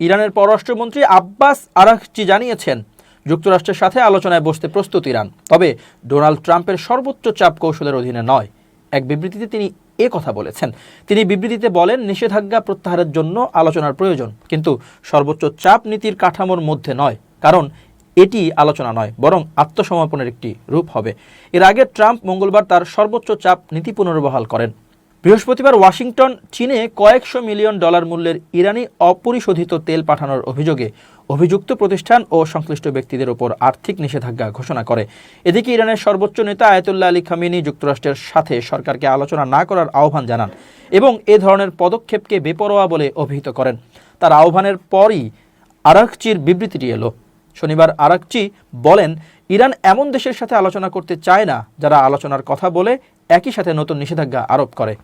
ইরানের পররাষ্ট্রমন্ত্রী Abbas Araghchi জানিয়েছেন, যুক্তরাষ্ট্রের সাথে আলোচনায় বসতে প্রস্তুত ইরান, তবে ডোনাল্ড ট্রাম্পের সর্বোচ্চ চাপ কৌশলের অধীনে নয়। এক বিবৃতিতে তিনি কথা বলেছেন। তিনি বিবৃতিতে বলেন, নিষেধাজ্ঞা প্রত্যাহারের জন্য আলোচনার প্রয়োজন, কিন্তু সর্বোচ্চ চাপ নীতির কাঠামোর মধ্যে নয়, কারণ এটি আলোচনা নয়, বরং আত্মসমর্পণের একটি রূপ হবে। এর আগে ট্রাম্প মঙ্গলবার তার সর্বোচ্চ চাপ নীতি পুনর্বহাল করেন। বৃহস্পতিবার ওয়াশিংটন চীনে কয়েকশো মিলিয়ন ডলার মূল্যের ইরানি অপরিশোধিত তেল পাঠানোর অভিযোগে অভিযুক্ত প্রতিষ্ঠান ও সংশ্লিষ্ট ব্যক্তিদের উপর আর্থিক নিষেধাজ্ঞা ঘোষণা করে। এদিকে ইরানের সর্বোচ্চ নেতা আয়াতুল্লাহ আলী খামেনি যুক্তরাষ্ট্রের সাথে সরকারকে আলোচনা না করার আহ্বান জানান এবং এ ধরনের পদক্ষেপকে বেপরোয়া বলে অভিহিত করেন। তার আহ্বানের পরই আরাঘচির বিবৃতিটি এলো। শনিবার আরাঘচি বলেন, ইরান এমন দেশের সাথে আলোচনা করতে চায় না যারা আলোচনার কথা বলে একই সাথে নতুন নিষেধাজ্ঞা আরোপ করে।